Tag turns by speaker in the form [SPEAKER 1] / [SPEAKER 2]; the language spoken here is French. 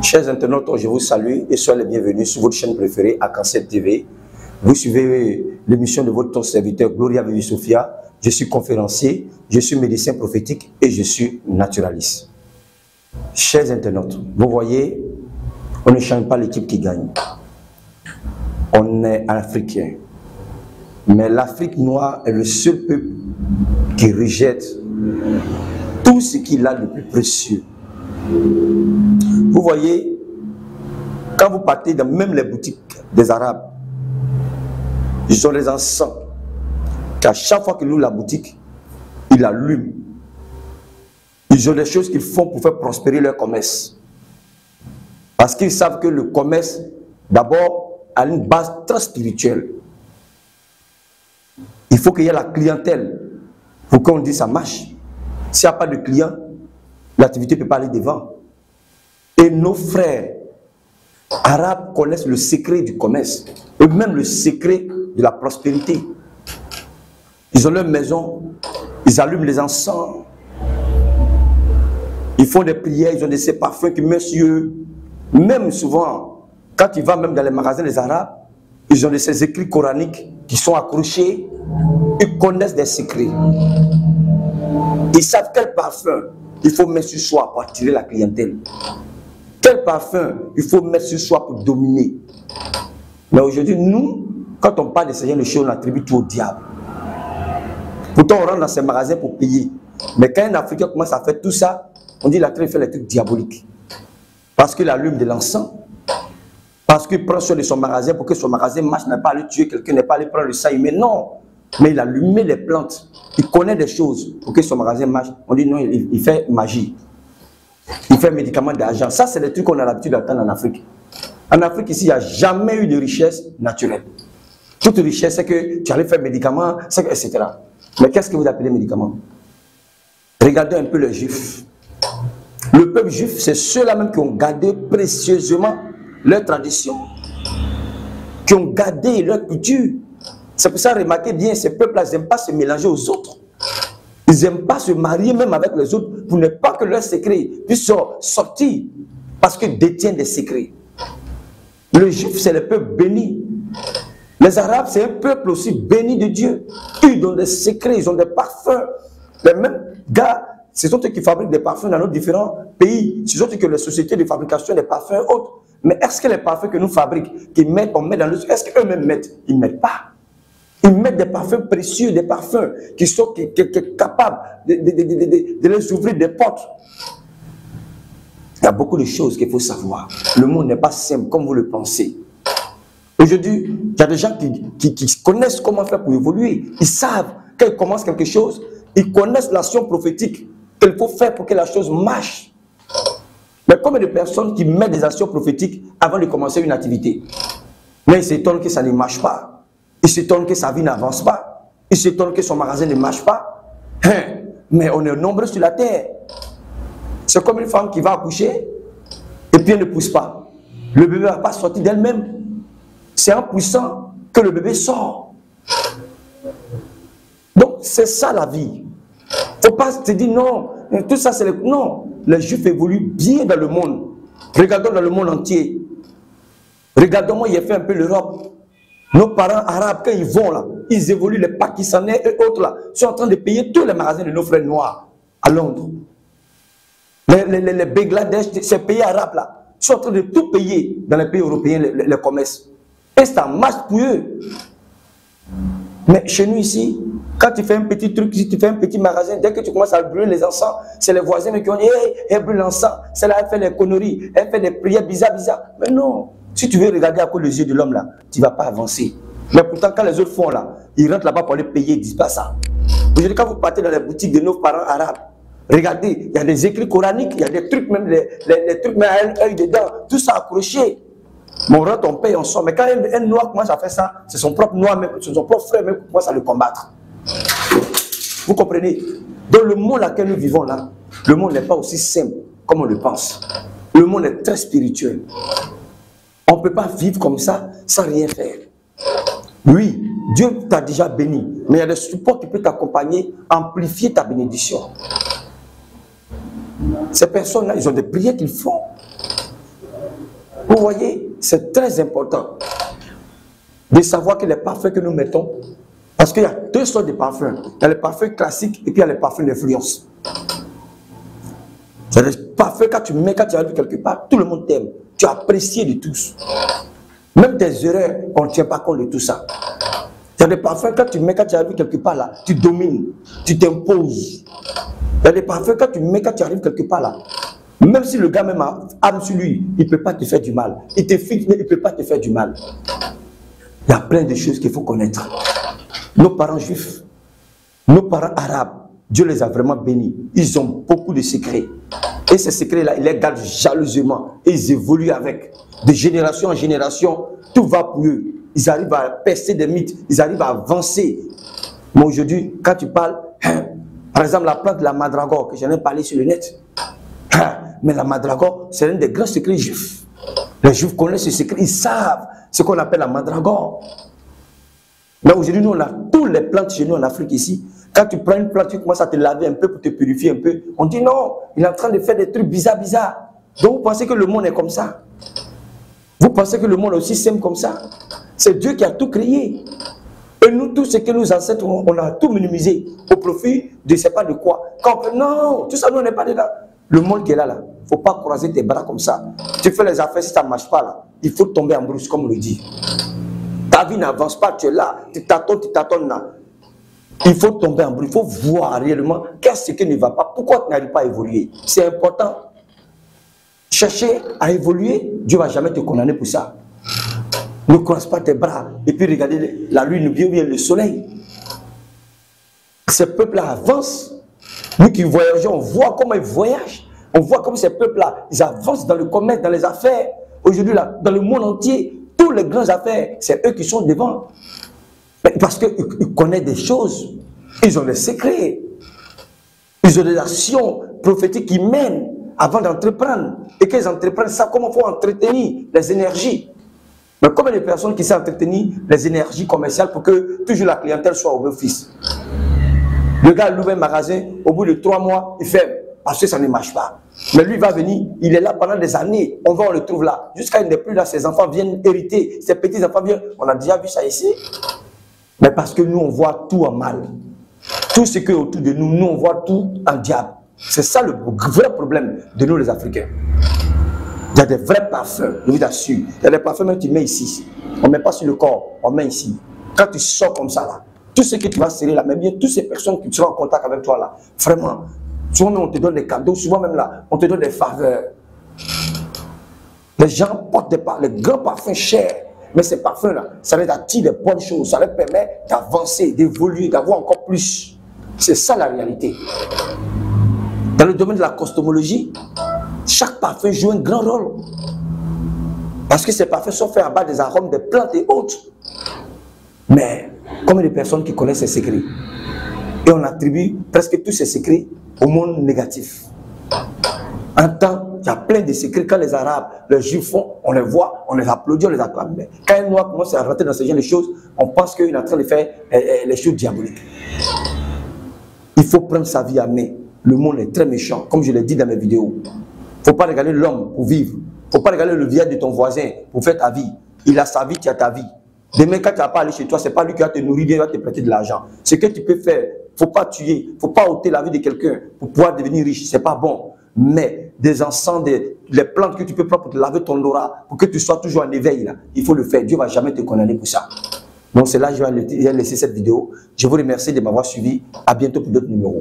[SPEAKER 1] Chers internautes, je vous salue et soyez les bienvenus sur votre chaîne préférée, Arc-en-Ciel TV. Vous suivez l'émission de votre serviteur Gloria Vivi Sophia. Je suis conférencier, je suis médecin prophétique et je suis naturaliste. Chers internautes, vous voyez, on ne change pas l'équipe qui gagne. On est africain. Mais l'Afrique noire est le seul peuple qui rejette tout ce qu'il a de plus précieux. Vous voyez, quand vous partez dans même les boutiques des Arabes, ils ont les encens qu'à chaque fois qu'ils ouvrent la boutique, ils allument. Ils ont des choses qu'ils font pour faire prospérer leur commerce. Parce qu'ils savent que le commerce, d'abord, a une base très spirituelle. Il faut qu'il y ait la clientèle pour qu'on dise ça marche. S'il n'y a pas de clients, l'activité ne peut pas aller devant. Et nos frères arabes connaissent le secret du commerce, et même le secret de la prospérité. Ils ont leur maison, ils allument les encens, ils font des prières, ils ont ces parfums qui mettent sur eux. Même souvent, quand ils vont même dans les magasins des Arabes, ils ont ces écrits coraniques qui sont accrochés, ils connaissent des secrets. Ils savent quel parfum il faut mettre sur soi pour attirer la clientèle. Quel parfum il faut mettre sur soi pour dominer. Mais aujourd'hui, nous, quand on parle de ce genre de choses, on attribue tout au diable. Pourtant, on rentre dans ces magasins pour payer. Mais quand un Africain commence à faire tout ça, on dit qu'il a fait les trucs diaboliques. Parce qu'il allume de l'encens. Parce qu'il prend soin de son magasin pour que son magasin marche, n'est pas allé tuer quelqu'un, n'est pas allé prendre le sang. Mais non. Mais il allumait les plantes. Il connaît des choses pour que son magasin marche. On dit non, il fait magie. Il fait médicaments d'argent. Ça, c'est des trucs qu'on a l'habitude d'attendre en Afrique. En Afrique, ici, il n'y a jamais eu de richesse naturelle. Toute richesse, c'est que tu allais faire médicaments, etc. Mais qu'est-ce que vous appelez médicaments? Regardez un peu les Juifs. Le peuple juif, c'est ceux-là même qui ont gardé précieusement leur tradition, qui ont gardé leur culture. C'est pour ça, remarquez bien, ces peuples-là, ils n'aiment pas se mélanger aux autres. Ils n'aiment pas se marier même avec les autres pour ne pas que leurs secrets puissent sortir parce qu'ils détiennent des secrets. Le juif, c'est le peuple béni. Les Arabes, c'est un peuple aussi béni de Dieu. Ils ont des secrets, ils ont des parfums. Les mêmes gars, ce sont eux qui fabriquent des parfums dans nos différents pays. Ce sont eux que les sociétés de fabrication des parfums autres. Mais est-ce que les parfums que nous fabriquons, on met dans le... Est-ce qu'eux-mêmes mettent? Ils ne mettent pas. Ils mettent des parfums précieux, des parfums qui sont capables de les ouvrir des portes. Il y a beaucoup de choses qu'il faut savoir. Le monde n'est pas simple comme vous le pensez. Aujourd'hui, il y a des gens qui connaissent comment faire pour évoluer. Ils savent quand ils commencent quelque chose, ils connaissent l'action prophétique qu'il faut faire pour que la chose marche. Mais combien de personnes qui mettent des actions prophétiques avant de commencer une activité? Mais ils s'étonnent que ça ne marche pas. Il s'étonne que sa vie n'avance pas. Il s'étonne que son magasin ne marche pas. Mais on est nombreux sur la terre. C'est comme une femme qui va accoucher et puis elle ne pousse pas. Le bébé ne va pas sortir d'elle-même. C'est en poussant que le bébé sort. Donc c'est ça la vie. Il ne faut pas se dire non, tout ça c'est le... Non, les Juifs évoluent bien dans le monde. Regardons dans le monde entier. Regardons-moi, il a fait un peu l'Europe. Nos parents arabes, quand ils vont là, ils évoluent, les Pakistanais et autres là, sont en train de payer tous les magasins de nos frères noirs à Londres. Les Bangladesh, ces pays arabes là, sont en train de tout payer dans les pays européens, les commerces. Et ça marche pour eux. Mais chez nous ici, quand tu fais un petit truc, si tu fais un petit magasin, dès que tu commences à brûler les encens, c'est les voisins qui ont dit hey, elle brûle l'encens, celle-là elle fait des conneries, elle fait des prières bizarres. Mais non. Si tu veux regarder à quoi les yeux de l'homme là, tu ne vas pas avancer. Mais pourtant, quand les autres font là, ils rentrent là-bas pour aller payer, ils ne disent pas ça. Aujourd'hui, quand vous partez dans les boutiques de nos parents arabes, regardez, il y a des écrits coraniques, il y a des trucs, même les trucs, mais à un œil dedans, tout ça accroché. Mais on rentre, on paye, on sort. Mais quand un noir commence à faire ça, c'est son propre noir, même, c'est son propre frère même qui commence à le combattre. Vous comprenez? Dans le monde dans lequel nous vivons là, le monde n'est pas aussi simple comme on le pense. Le monde est très spirituel. On ne peut pas vivre comme ça sans rien faire. Oui, Dieu t'a déjà béni, mais il y a des supports qui peuvent t'accompagner, amplifier ta bénédiction. Ces personnes-là, ils ont des prières qu'ils font. Vous voyez, c'est très important de savoir que les parfums que nous mettons, parce qu'il y a deux sortes de parfums. Il y a les parfums classiques et puis il y a les parfums d'influence. C'est les parfums quand tu mets, quand tu arrives quelque part, tout le monde t'aime. Tu es apprécié de tous. Même tes erreurs, on ne tient pas compte de tout ça. Il y a des parfums quand tu mets, quand tu arrives quelque part là, tu domines, tu t'imposes. Il y a des parfums quand tu mets, quand tu arrives quelque part là, même si le gars même a âme sur lui, il ne peut pas te faire du mal. Il te fixe, mais il ne peut pas te faire du mal. Il y a plein de choses qu'il faut connaître. Nos parents juifs, nos parents arabes, Dieu les a vraiment bénis. Ils ont beaucoup de secrets. Et ces secrets-là, ils les gardent jalousement. Et ils évoluent avec. De génération en génération, tout va pour eux. Ils arrivent à percer des mythes. Ils arrivent à avancer. Mais aujourd'hui, quand tu parles, par exemple, la plante de la mandragore, que j'en ai parlé sur le net. Mais la mandragore, c'est l'un des grands secrets juifs. Les juifs connaissent ce secret. Ils savent ce qu'on appelle la mandragore. Mais aujourd'hui, nous, on a toutes les plantes chez nous en Afrique ici. Quand tu prends une plante, tu commences à te laver un peu pour te purifier un peu. On dit non, il est en train de faire des trucs bizarres. Donc vous pensez que le monde est comme ça? Vous pensez que le monde est aussi simple comme ça? C'est Dieu qui a tout créé. Et nous, tout ce que nos ancêtres, on a tout minimisé au profit de je ne sais pas de quoi. Non, tout ça, nous, on n'est pas dedans. Le monde qui est là, il ne faut pas croiser tes bras comme ça. Tu fais les affaires, si ça ne marche pas, là, il faut tomber en brousse, comme on le dit. Ta vie n'avance pas, tu es là, tu tâtonnes là. Il faut tomber en brousse, il faut voir réellement qu'est-ce qui ne va pas, pourquoi tu n'arrives pas à évoluer. C'est important. Chercher à évoluer, Dieu ne va jamais te condamner pour ça. Ne croise pas tes bras et puis regardez la lune ou bien le soleil. Ces peuples-là avancent. Nous qui voyageons, on voit comment ils voyagent. On voit comment ces peuples-là, ils avancent dans le commerce, dans les affaires. Aujourd'hui, dans le monde entier, tous les grandes affaires, c'est eux qui sont devant. Parce qu'ils connaissent des choses. Ils ont des secrets. Ils ont des actions prophétiques qu'ils mènent avant d'entreprendre. Et qu'ils entreprennent ça, comment il faut entretenir les énergies. Mais combien de personnes qui savent entretenir les énergies commerciales pour que toujours la clientèle soit au bénéfice? Le gars ouvre un magasin, au bout de 3 mois, il ferme parce que ça ne marche pas. Mais lui, il va venir, il est là pendant des années, on le trouve là. Jusqu'à il n'est plus là, ses enfants viennent hériter, ses petits-enfants viennent. On a déjà vu ça ici. Mais parce que nous, on voit tout en mal. Tout ce qui est autour de nous, nous, on voit tout en diable. C'est ça le vrai problème de nous, les Africains. Il y a des vrais parfums, je vous assure. Il y a des parfums même que tu mets ici. On ne met pas sur le corps, on met ici. Quand tu sors comme ça là, tout ce que tu vas serrer là, mais bien toutes ces personnes qui seront en contact avec toi là, vraiment, souvent même on te donne des cadeaux, souvent même là, on te donne des faveurs. Les gens portent des grands parfums chers, mais ces parfums là, ça les attire des bonnes choses, ça leur permet d'avancer, d'évoluer, d'avoir encore plus. C'est ça la réalité. Dans le domaine de la cosmétologie, chaque parfum joue un grand rôle. Parce que ces parfums sont faits à base des arômes des plantes et autres. Mais combien de personnes qui connaissent ces secrets? Et on attribue presque tous ces secrets au monde négatif. En temps, il y a plein de secrets. Quand les Arabes, les Juifs font, on les voit, on les applaudit, on les acclame. Mais quand un Noir commence à rentrer dans ce genre de choses, on pense qu'il est en train de faire les choses diaboliques. Il faut prendre sa vie à main. Le monde est très méchant, comme je l'ai dit dans mes vidéos. Il ne faut pas regarder l'homme pour vivre. Il ne faut pas regarder le visage de ton voisin pour faire ta vie. Il a sa vie, tu as ta vie. Demain, quand tu n'as pas aller chez toi, ce n'est pas lui qui va te nourrir, il va te prêter de l'argent. Ce que tu peux faire, il ne faut pas tuer, il ne faut pas ôter la vie de quelqu'un pour pouvoir devenir riche. Ce n'est pas bon. Mais des encens, les plantes que tu peux prendre pour te laver ton aura, pour que tu sois toujours en éveil, là, il faut le faire. Dieu ne va jamais te condamner pour ça. Donc c'est là que je vais laisser cette vidéo. Je vous remercie de m'avoir suivi. À bientôt pour d'autres numéros.